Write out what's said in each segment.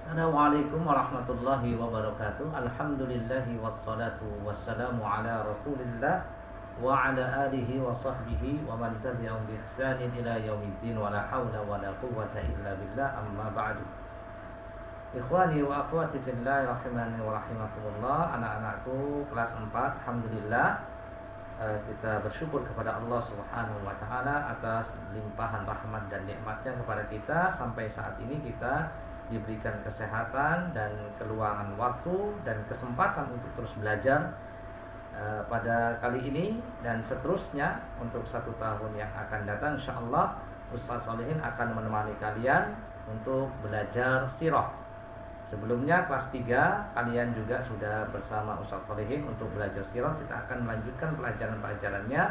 Assalamualaikum warahmatullahi wabarakatuh. Alhamdulillahi wassalatu wassalamu ala Rasulillah wa ala alihi wa sahbihi wa man tabi'ahum bi ihsanin ila yaumiddin wa la haula wa la quwwata illa billah, amma ba'du. Ikhwani wa akhwati fillah rahimani wa rahimakumullah. Anak-anakku kelas 4, alhamdulillah kita bersyukur kepada Allah Subhanahu wa taala atas limpahan rahmat dan nikmatnya kepada kita. Sampai saat ini kita diberikan kesehatan dan keluangan waktu dan kesempatan untuk terus belajar pada kali ini dan seterusnya untuk 1 tahun yang akan datang. InsyaAllah Ustaz Solihin akan menemani kalian untuk belajar sirah. Sebelumnya kelas 3 kalian juga sudah bersama Ustaz Solihin untuk belajar sirah. Kita akan melanjutkan pelajaran-pelajarannya,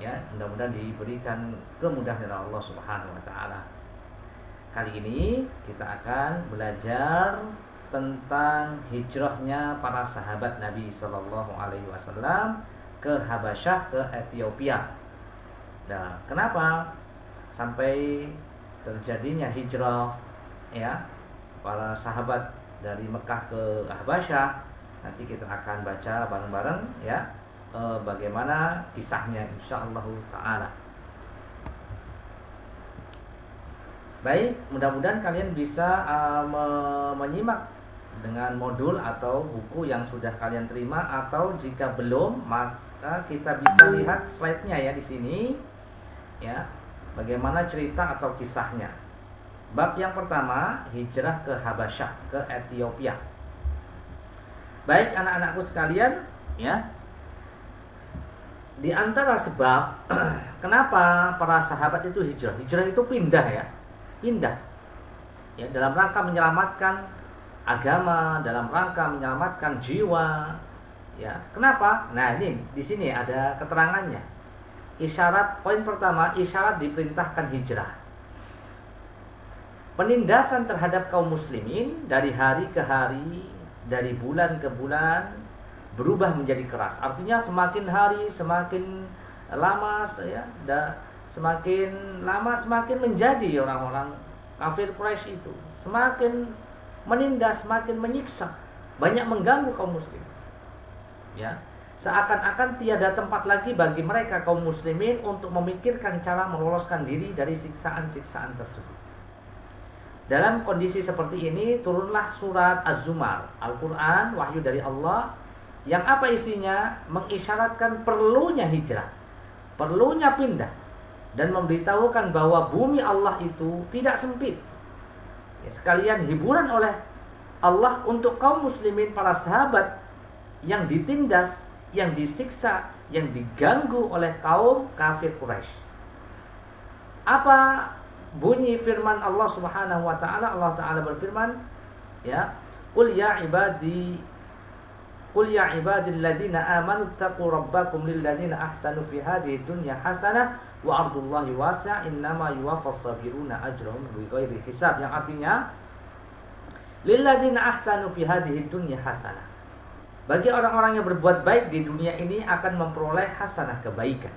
ya, mudah-mudahan diberikan kemudahan dari Allah Subhanahu wa taala. Kali ini kita akan belajar tentang hijrahnya para sahabat Nabi Sallallahu Alaihi Wasallam ke Habasyah, ke Ethiopia. Nah, kenapa sampai terjadinya hijrah, ya, para sahabat dari Mekah ke Habasyah? Nanti kita akan baca bareng-bareng, ya, bagaimana kisahnya insyaallah taala. Baik, mudah-mudahan kalian bisa menyimak dengan modul atau buku yang sudah kalian terima, atau jika belum maka kita bisa lihat slide-nya ya di sini, ya, bagaimana cerita atau kisahnya. Bab yang pertama, hijrah ke Habasyah, ke Ethiopia. Baik anak-anakku sekalian, ya, di antara sebab kenapa para sahabat itu hijrah itu pindah, ya. Pindah, ya, dalam rangka menyelamatkan agama, dalam rangka menyelamatkan jiwa, ya. Kenapa? Nah, ini di sini ada keterangannya. Isyarat poin pertama, isyarat diperintahkan hijrah. Penindasan terhadap kaum muslimin dari hari ke hari, dari bulan ke bulan berubah menjadi keras. Artinya semakin hari semakin lama, ya, semakin lama semakin menjadi orang-orang kafir Quraisy itu semakin menindas, semakin menyiksa, banyak mengganggu kaum muslim. Ya, seakan-akan tiada tempat lagi bagi mereka kaum muslimin untuk memikirkan cara meloloskan diri dari siksaan-siksaan tersebut. Dalam kondisi seperti ini turunlah surat Az-Zumar, Al-Quran, wahyu dari Allah, yang apa isinya? Mengisyaratkan perlunya hijrah, perlunya pindah, dan memberitahukan bahwa bumi Allah itu tidak sempit, ya, sekalian hiburan oleh Allah untuk kaum muslimin, para sahabat yang ditindas, yang disiksa, yang diganggu oleh kaum kafir Quraisy. Apa bunyi firman Allah Subhanahu wa taala? Allah taala berfirman, ya, Qul ya ibadilladzina amanu taqu rabbakum lilladzina ahsanu fi hadhihi dunya hasanah wa ardullahi wasi' innama yuwaffas sabiruna ajrahum bighairi hisab, yang artinya lilladzina ahsanu fi hadhihi dunya hasanah, bagi orang-orang yang berbuat baik di dunia ini akan memperoleh hasanah, kebaikan.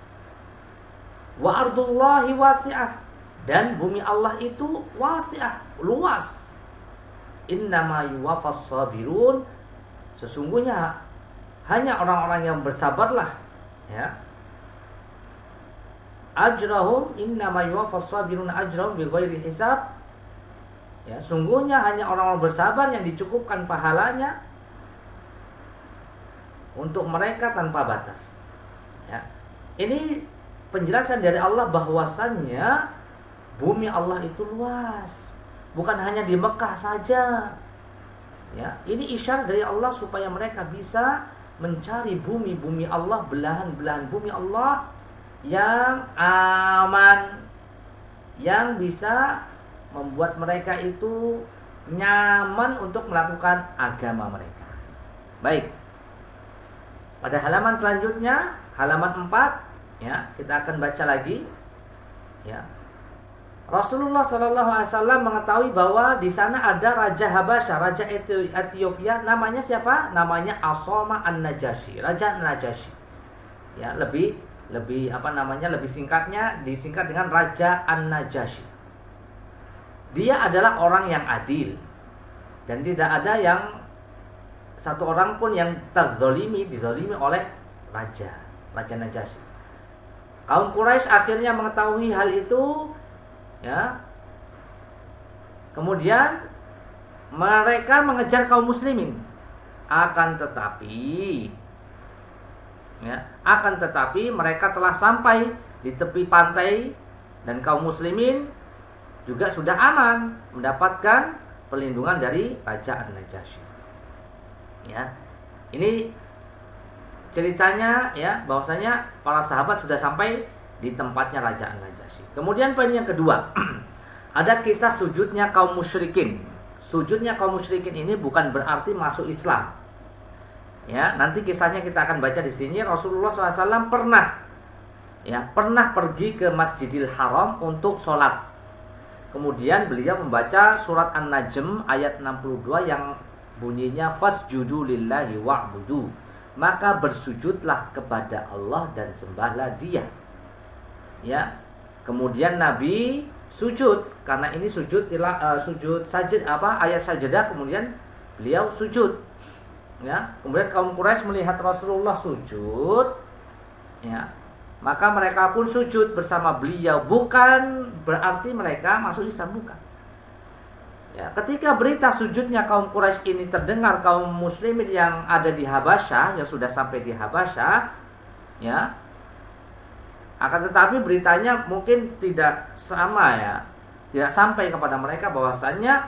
Wa ardullahi wasi'ah, dan bumi Allah itu wasi'ah, luas. Innama yuwaffas sabirun, sesungguhnya hanya orang-orang yang bersabarlah, ya, ajrahum innama yuwaffas sabirun ajrahum bighairi hisab, ya, sungguhnya hanya orang-orang bersabar yang dicukupkan pahalanya untuk mereka tanpa batas. Ya, ini penjelasan dari Allah bahwasannya bumi Allah itu luas, bukan hanya di Mekah saja. Ya, ini isyarat dari Allah supaya mereka bisa mencari bumi-bumi Allah, belahan-belahan bumi Allah yang aman, yang bisa membuat mereka itu nyaman untuk melakukan agama mereka. Baik, pada halaman selanjutnya, halaman 4, ya, kita akan baca lagi, ya. Rasulullah Shallallahu Alaihi Wasallam mengetahui bahwa di sana ada Raja Habasyah, Raja Ethiopia. Namanya siapa? Namanya Asoma An-Najasyi, Raja Najasyi. Ya, lebih singkatnya disingkat dengan Raja An-Najasyi. Dia adalah orang yang adil, Dan tidak ada yang satu orang pun yang dizalimi oleh Raja Najasyi. Kaum Quraisy akhirnya mengetahui hal itu, ya. Kemudian mereka mengejar kaum muslimin. Akan tetapi mereka telah sampai di tepi pantai dan kaum muslimin juga sudah aman mendapatkan perlindungan dari Raja An-Najasyi. Ya. Ini ceritanya, ya, bahwasanya para sahabat sudah sampai di tempatnya Raja An-Najasyi. Kemudian poin yang kedua, ada kisah sujudnya kaum musyrikin. Sujudnya kaum musyrikin ini bukan berarti masuk Islam. Ya, nanti kisahnya kita akan baca di sini. Rasulullah SAW pernah pergi ke Masjidil Haram untuk sholat. Kemudian beliau membaca surat An-Najm ayat 62 yang bunyinya fasjudu lillahi wa'budu. Maka bersujudlah kepada Allah dan sembahlah Dia. Ya. Kemudian Nabi sujud, karena ini ayat sajadah, kemudian beliau sujud. Ya. Kemudian kaum Quraisy melihat Rasulullah sujud, ya, maka mereka pun sujud bersama beliau. Bukan berarti mereka masuk Islam, bukan. Ya, ketika berita sujudnya kaum Quraisy ini terdengar kaum muslimin yang ada di Habasyah, yang sudah sampai di Habasyah, ya, akan tetapi beritanya mungkin tidak sama, ya, tidak sampai kepada mereka bahwasannya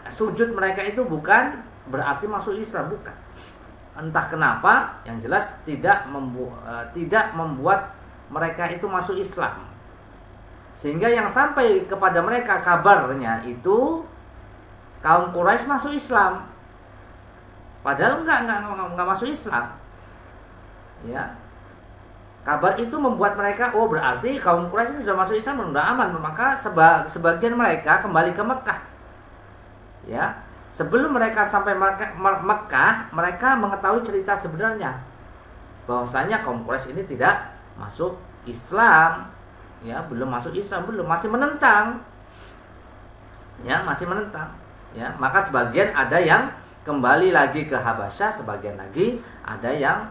sujud mereka itu bukan berarti masuk Islam, bukan. Entah kenapa, yang jelas tidak membuat mereka itu masuk Islam. Sehingga yang sampai kepada mereka kabarnya itu kaum Quraisy masuk Islam. Padahal enggak masuk Islam. Ya. Kabar itu membuat mereka, oh berarti kaum Quraisy sudah masuk Islam, sudah aman. Maka sebagian mereka kembali ke Mekah. Ya. Sebelum mereka sampai Mekah, mereka mengetahui cerita sebenarnya bahwasanya kaum Quraisy ini tidak masuk Islam. Ya, belum masuk Islam, masih menentang. Ya, masih menentang. Ya, maka sebagian ada yang kembali lagi ke Habasyah, sebagian lagi ada yang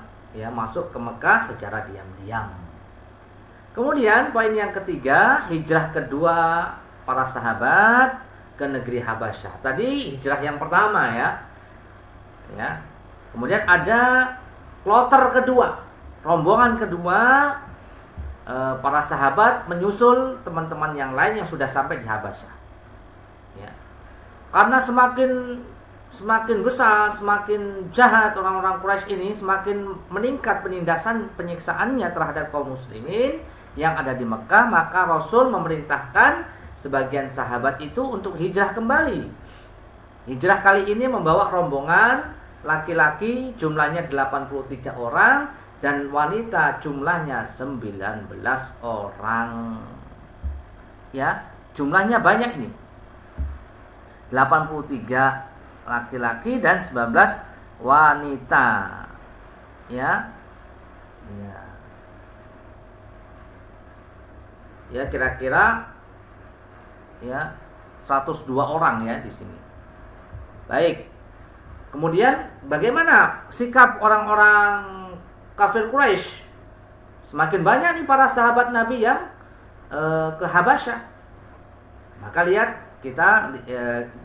masuk ke Mekah secara diam-diam. Kemudian poin yang ketiga, hijrah kedua para sahabat ke negeri Habasyah. Tadi hijrah yang pertama, ya. Ya. Kemudian ada kloter kedua, rombongan kedua. Para sahabat menyusul teman-teman yang lain yang sudah sampai di Habasyah. Ya. Karena semakin besar, semakin jahat orang-orang Quraisy ini, semakin meningkat penyiksaannya terhadap kaum muslimin yang ada di Mekah, maka Rasul memerintahkan sebagian sahabat itu untuk hijrah kembali. Hijrah kali ini membawa rombongan laki-laki jumlahnya 83 orang dan wanita jumlahnya 19 orang. Ya, jumlahnya banyak ini. 83 laki-laki dan 19 wanita. Ya. Ya. Ya, kira-kira 102 orang ya di sini. Baik. Kemudian bagaimana sikap orang-orang kafir Quraisy? Semakin banyak nih para sahabat Nabi yang ke Habasyah. Maka lihat, kita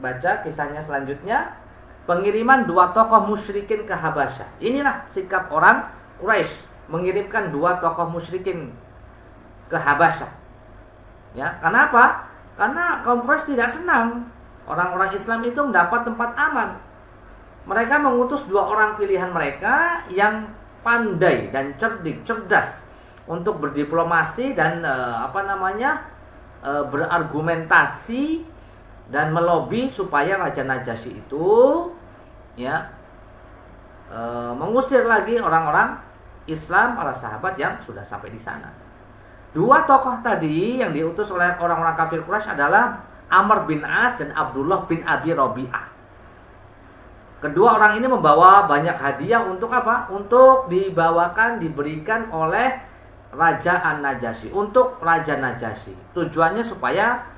baca kisahnya selanjutnya, pengiriman 2 tokoh musyrikin ke Habasyah. Inilah sikap orang Quraisy, mengirimkan 2 tokoh musyrikin ke Habasyah. Ya, kenapa? Karena kaum Quraisy tidak senang orang-orang Islam itu mendapat tempat aman. Mereka mengutus 2 orang pilihan mereka yang pandai dan cerdas untuk berdiplomasi dan berargumentasi dan melobi supaya Raja Najasyi itu mengusir lagi orang-orang Islam, para sahabat yang sudah sampai di sana. 2 tokoh tadi yang diutus oleh orang-orang kafir Quraisy adalah Amr bin As dan Abdullah bin Abi Rabi'ah. Kedua orang ini membawa banyak hadiah untuk apa? Untuk diberikan oleh Raja An-Najasyi, untuk Raja Najasyi. Tujuannya supaya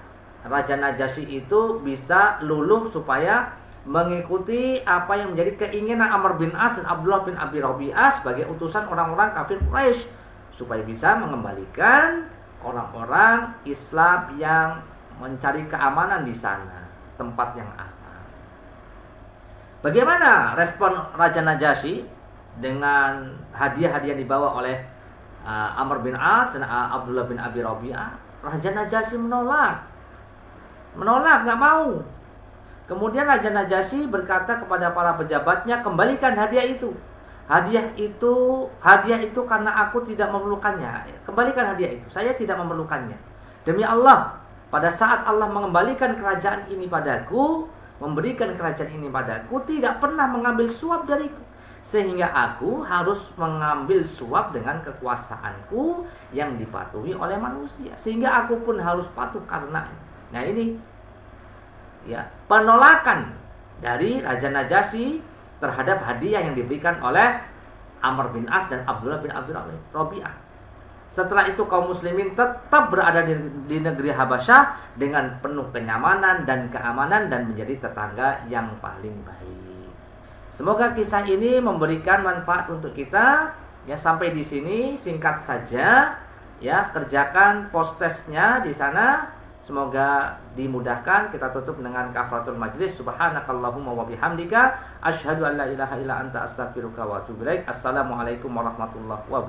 Raja Najasyi itu bisa luluh supaya mengikuti apa yang menjadi keinginan Amr bin As dan Abdullah bin Abi Rabi'ah sebagai utusan orang-orang kafir Quraisy, supaya bisa mengembalikan orang-orang Islam yang mencari keamanan di sana, tempat yang aman. Bagaimana respon Raja Najasyi dengan hadiah-hadiah yang dibawa oleh Amr bin As dan Abdullah bin Abi Rabi'ah? Raja Najasyi menolak, nggak mau. Kemudian Raja Najasyi berkata kepada para pejabatnya, kembalikan hadiah itu. Hadiah itu karena aku tidak memerlukannya. Kembalikan hadiah itu. Saya tidak memerlukannya. Demi Allah, pada saat Allah mengembalikan kerajaan ini padaku, memberikan kerajaan ini padaku, tidak pernah mengambil suap dariku. Sehingga aku harus mengambil suap dengan kekuasaanku yang dipatuhi oleh manusia. Sehingga aku pun harus patuh karenanya. Nah ini ya, penolakan dari Raja Najasyi terhadap hadiah yang diberikan oleh Amr bin As dan Abdullah bin Abi Rabi'ah. Setelah itu kaum muslimin tetap berada di negeri Habasyah dengan penuh kenyamanan dan keamanan dan menjadi tetangga yang paling baik. Semoga kisah ini memberikan manfaat untuk kita. Ya, sampai di sini singkat saja. Ya, kerjakan post-testnya di sana. Semoga dimudahkan. Kita tutup dengan kafaratul majlis. Subhanakallahumma wa bihamdika asyhadu an la ilaha illa anta astaghfiruka wa atubu ilaik. Assalamualaikum warahmatullahi wabarakatuh.